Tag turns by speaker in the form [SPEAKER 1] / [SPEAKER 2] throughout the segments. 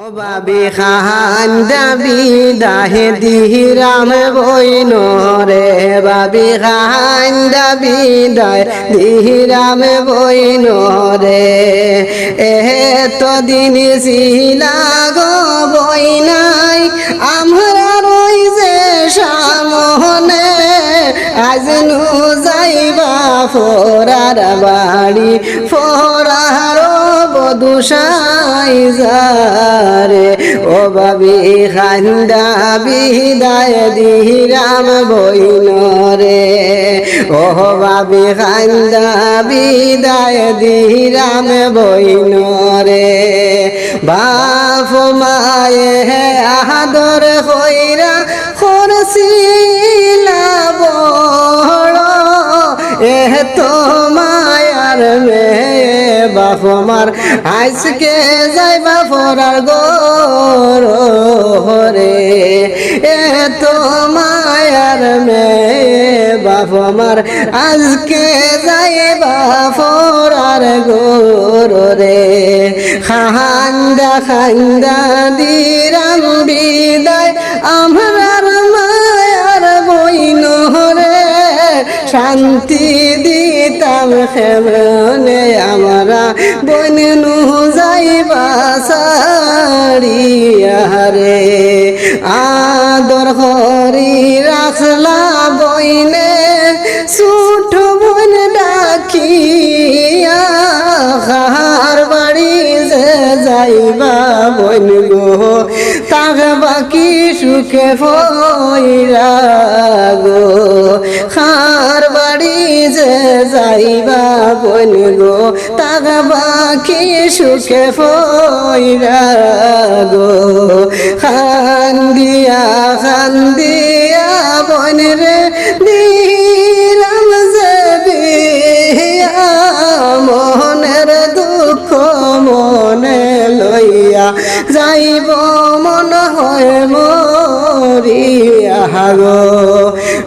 [SPEAKER 1] বাবি খান দাবি দাহে দিহিরাম বইন রে বাবি খান দাবি দায় দিহিরাম বইন রে তো দিন সিলাগো বইনাই আমরা রই যে সামনে আজ নু যাইবা ফোরার বাড়ি ফোরার বধুসাই যারে ও বাবি খান্দা বিদায় দিহিরাম বইন রে ও বাবি খান্দা বিদায় দিহিরাম বইন রে বাপ মায়ে আদর কইরা করছিলা বড় তো মায়ার মেয়ে বাপ মার আজকে যাইবা ফরার গরে তো মায়ার মেয়ে বাপ মার আজকে যাইবা ফরার গরে খান্দা খান্দা দিরাম বিদায় আমরার মায়ার বইন রে শান্তি দিতাম খেমনে আমরা বইনু যাইবা সারিয়া রে আদর হরি রাখলা বইনে ছোট বোন ডাকিয়া খার বাড়ি যে যাইবা বইন গো তাক বাকি সুখে ফইরা গো খার বাড়ি যে যাইবা বইন গো তাক বাকি সুখে ফইরা গো খান্দিয়া বইন রে দিলাম যে বিয়া মনের দুঃখ মনে লইয়া যাইব মন হয় মরিয়া গো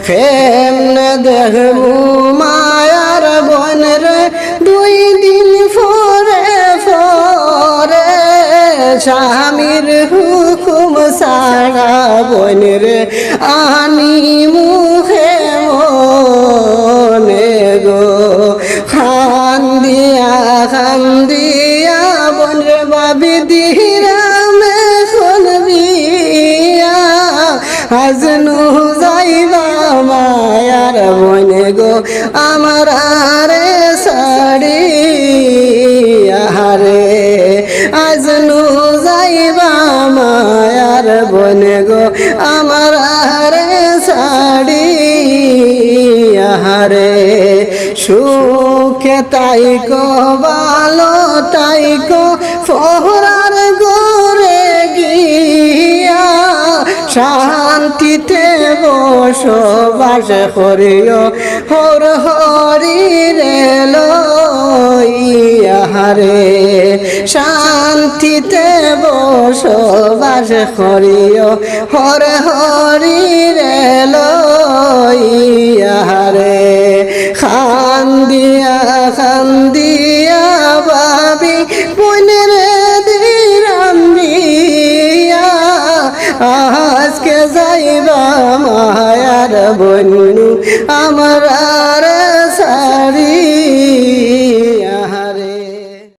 [SPEAKER 1] কেমনে দেখবো মায়ার বন রে দুই দিন ফরে স্বামীর হুকুম সারা বন রে আনি মুখে মনে গো খান্দিয়া বন রে বাবি দিহিরাম এখন বিয়া হাজনু যাইবা মায়ার বনে গো আমার রে সাড়ি আহারে আজনু যাইবা মায়ার বনে গো আমার রে সাড়ি আহারে সুখে তাইকো ভালো তাইকো ফোরার গোরে গিয়া শান্তিতে বসবাস করিও হর হরি রে লইয়া রে শান্তিতে বসবাস করিও হর হরি রে লইয়া রে খান্দিয়া বাবি বনের দিরাম বিয়া আজকে যাইবা মায়ার বন